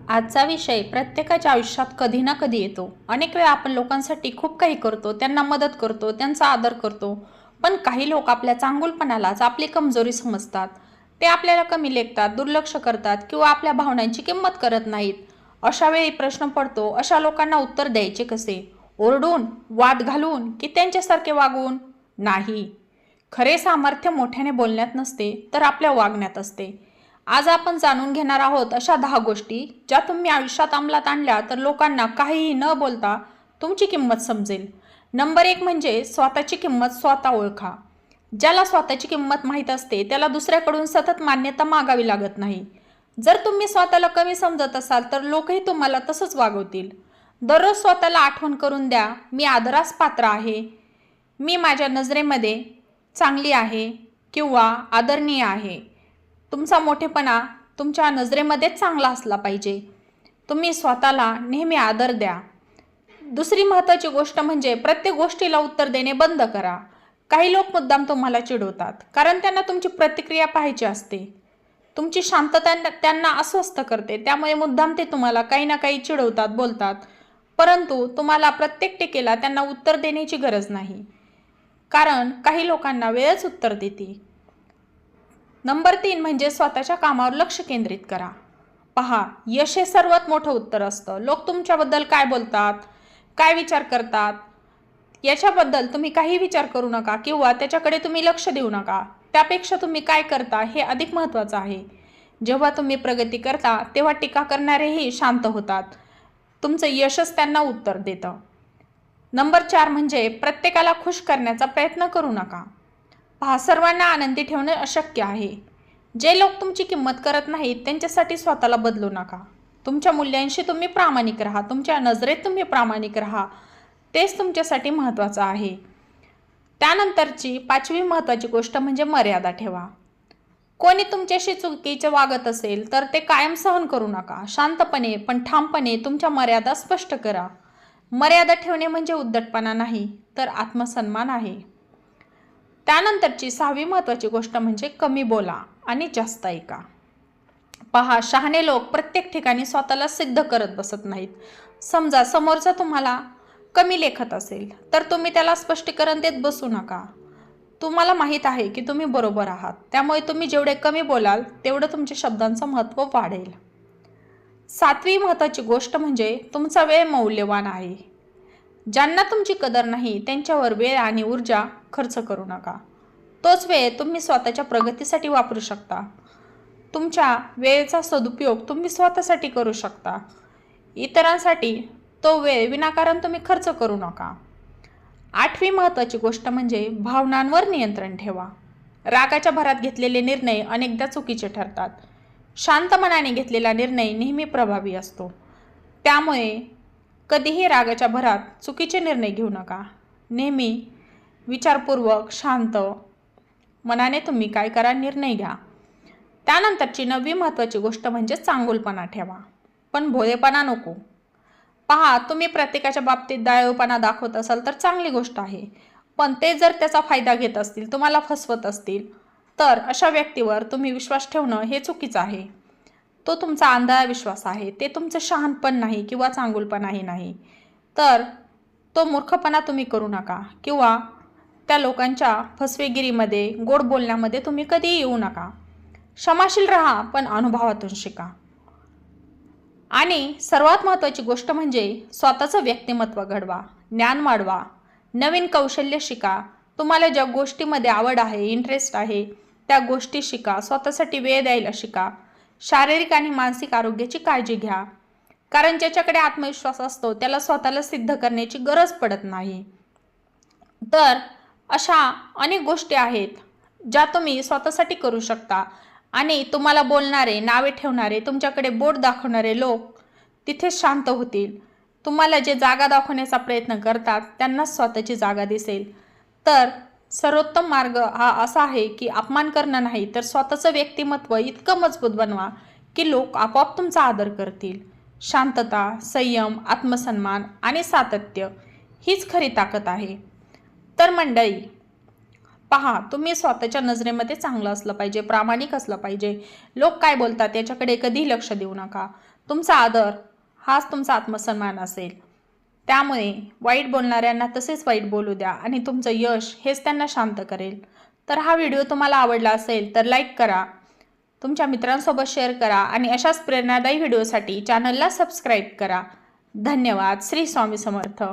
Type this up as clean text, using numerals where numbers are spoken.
आजचा विषय प्रत्येकाच्या आयुष्यात कधी ना कधी येतो. अनेक वेळा आपण लोकांसाठी खूप काही करतो, त्यांना मदत करतो, त्यांचा आदर करतो. पण काही लोक आपल्या चांगुलपणालाच आपली कमजोरी समजतात. ते आपल्याला कमी लेखतात, दुर्लक्ष करतात किंवा आपल्या भावनांची किंमत करत नाहीत. अशा वेळी प्रश्न पडतो, अशा लोकांना उत्तर द्यायचे कसे? ओरडून, वाद घालून की त्यांच्यासारखे वागून? नाही. खरे सामर्थ्य मोठ्याने बोलण्यात नसते, तर आपल्या वागण्यात असते. आज आपण जाणून घेणार आहोत अशा 10 गोष्टी, ज्या तुम्ही आयुष्यात अंमलात आणल्या तर लोकांना काहीही न बोलता तुमची किंमत समजेल. नंबर 1 म्हणजे स्वतःची किंमत स्वतः ओळखा. ज्याला स्वतःची किंमत माहीत असते त्याला दुसऱ्याकडून सतत मान्यता मागावी लागत नाही. जर तुम्ही स्वतःला कमी समजत असाल तर लोकही तुम्हाला तसंच वागवतील. दररोज स्वतःला आठवण करून द्या, मी आदरास पात्र आहे, मी माझ्या नजरेमध्ये चांगली आहे किंवा आदरणीय आहे. तुमचा मोठेपणा तुमच्या नजरेमध्येच चांगला असला पाहिजे. तुम्ही स्वतःला नेहमी आदर द्या. दुसरी महत्त्वाची गोष्ट म्हणजे प्रत्येक गोष्टीला उत्तर देणे बंद करा. काही लोक मुद्दाम तुम्हाला चिडवतात कारण त्यांना तुमची प्रतिक्रिया पाहायची असते. तुमची शांतता त्यांना अस्वस्थ करते, त्यामुळे मुद्दाम ते तुम्हाला काही ना काही चिडवतात, बोलतात. परंतु तुम्हाला प्रत्येक टीकेला त्यांना उत्तर देण्याची गरज नाही, कारण काही लोकांना वेळच उत्तर देते. नंबर 3 म्हणजे स्वतःच्या कामावर लक्ष केंद्रित करा. पहा, यश हे सर्वात मोठं उत्तर असतं. लोक तुमच्याबद्दल काय बोलतात, काय विचार करतात, याच्याबद्दल तुम्ही काही विचार करू नका किंवा त्याच्याकडे तुम्ही लक्ष देऊ नका. त्यापेक्षा तुम्ही काय करता हे अधिक महत्त्वाचं आहे. जेव्हा तुम्ही प्रगती करता तेव्हा टीका करणारेही शांत होतात. तुमचं यशच त्यांना उत्तर देतं. नंबर 4 म्हणजे प्रत्येकाला खुश करण्याचा प्रयत्न करू नका. पहा, सर्वांना आनंदी ठेवणे अशक्य आहे. जे लोक तुमची किंमत करत नाहीत त्यांच्यासाठी स्वतःला बदलू नका. तुमच्या मूल्यांशी तुम्ही प्रामाणिक राहा, तुमच्या नजरेत तुम्ही प्रामाणिक राहा. तेच तुमच्यासाठी महत्त्वाचं आहे. त्यानंतरची 5वी महत्त्वाची गोष्ट म्हणजे मर्यादा ठेवा. कोणी तुमच्याशी चुकीचे वागत असेल तर ते कायम सहन करू नका. शांतपणे पण ठामपणे तुमच्या मर्यादा स्पष्ट करा. मर्यादा ठेवणे म्हणजे उद्धटपणा नाही, तर आत्मसन्मान आहे. त्यानंतरची 6वी महत्त्वाची गोष्ट म्हणजे कमी बोला आणि जास्त ऐका. पहा, शहाणे लोक प्रत्येक ठिकाणी स्वतःला सिद्ध करत बसत नाहीत. समजा समोरचा तुम्हाला कमी लेखत असेल तर तुम्ही त्याला स्पष्टीकरण देत बसू नका. तुम्हाला माहीत आहे की तुम्ही बरोबर आहात, त्यामुळे तुम्ही जेवढे कमी बोलाल तेवढं तुमच्या शब्दांचं महत्त्व वाढेल. 7वी महत्त्वाची गोष्ट म्हणजे तुमचा वेळ मौल्यवान आहे. ज्यांना तुमची कदर नाही त्यांच्यावर वेळ आणि ऊर्जा खर्च करू नका. तोच वेळ तुम्ही स्वतःच्या प्रगतीसाठी वापरू शकता. तुमच्या वेळेचा सदुपयोग तुम्ही स्वतःसाठी करू शकता. इतरांसाठी तो वेळ विनाकारण तुम्ही खर्च करू नका. 8वी महत्त्वाची गोष्ट म्हणजे भावनांवर नियंत्रण ठेवा. रागाच्या भरात घेतलेले निर्णय अनेकदा चुकीचे ठरतात. शांत मनाने घेतलेला निर्णय नेहमी प्रभावी असतो. त्यामुळे कधीही रागाच्या भरात चुकीचे निर्णय घेऊ नका. नेहमी विचारपूर्वक शांत मनाने तुम्ही काय करा, निर्णय घ्या. त्यानंतरची 9वी महत्त्वाची गोष्ट म्हणजे चांगुलपणा ठेवा, पण भोळेपणा नको. पहा, तुम्ही प्रत्येकाच्या बाबतीत दयाळूपणा दाखवत असाल तर चांगली गोष्ट आहे, पण ते जर त्याचा फायदा घेत असतील, तुम्हाला फसवत असतील, तर अशा व्यक्तीवर तुम्ही विश्वास ठेवणं हे चुकीचं आहे. तो तुमचा आंधळा विश्वास आहे, ते तुमचं शहाणपण नाही किंवा चांगुलपणाही नाही. तर तो मूर्खपणा तुम्ही करू नका किंवा त्या लोकांच्या फसवेगिरीमध्ये, गोड बोलण्यामध्ये तुम्ही कधीही येऊ नका. क्षमाशील राहा, पण अनुभवातून शिका. आणि सर्वात महत्त्वाची गोष्ट म्हणजे स्वतःचं व्यक्तिमत्व घडवा, ज्ञान वाढवा, नवीन कौशल्य शिका. तुम्हाला ज्या गोष्टीमध्ये आवड आहे, इंटरेस्ट आहे, त्या गोष्टी शिका. स्वतःसाठी वेळ द्यायला शिका. शारीरिक आणि मानसिक आरोग्याची काळजी घ्या, कारण ज्याच्याकडे आत्मविश्वास असतो त्याला स्वतःला सिद्ध करण्याची गरज पडत नाही. तर अशा अनेक गोष्टी आहेत ज्या तुम्ही स्वतःसाठी करू शकता. आणि तुम्हाला बोलणारे, नावे ठेवणारे, तुमच्याकडे बोट दाखवणारे लोक तिथेच शांत होतील. तुम्हाला जे जागा दाखवण्याचा प्रयत्न करतात त्यांनाच स्वतःची जागा दिसेल. तर सर्वोत्तम मार्ग हा असा आहे की अपमान करणं नाही, तर स्वतःचं व्यक्तिमत्व इतकं मजबूत बनवा की लोक आपोआप तुमचा आदर करतील. शांतता, संयम, आत्मसन्मान आणि सातत्य हीच खरी ताकद आहे. तर मंडळी, पहा, तुम्ही स्वतःच्या नजरेमध्ये चांगलं असलं पाहिजे, प्रामाणिक असलं पाहिजे. लोक काय बोलतात याच्याकडे कधीही लक्ष देऊ नका. तुमचा आदर हाच तुमचा आत्मसन्मान असेल. त्यामुळे वाईट बोलणाऱ्यांना तसेच वाईट बोलू द्या आणि तुमचं यश हेच त्यांना शांत करेल. तर हा व्हिडिओ तुम्हाला आवडला असेल तर लाईक करा, तुमच्या मित्रांसोबत शेअर करा आणि अशाच प्रेरणादायी व्हिडिओसाठी चॅनलला सबस्क्राईब करा. धन्यवाद. श्री स्वामी समर्थ.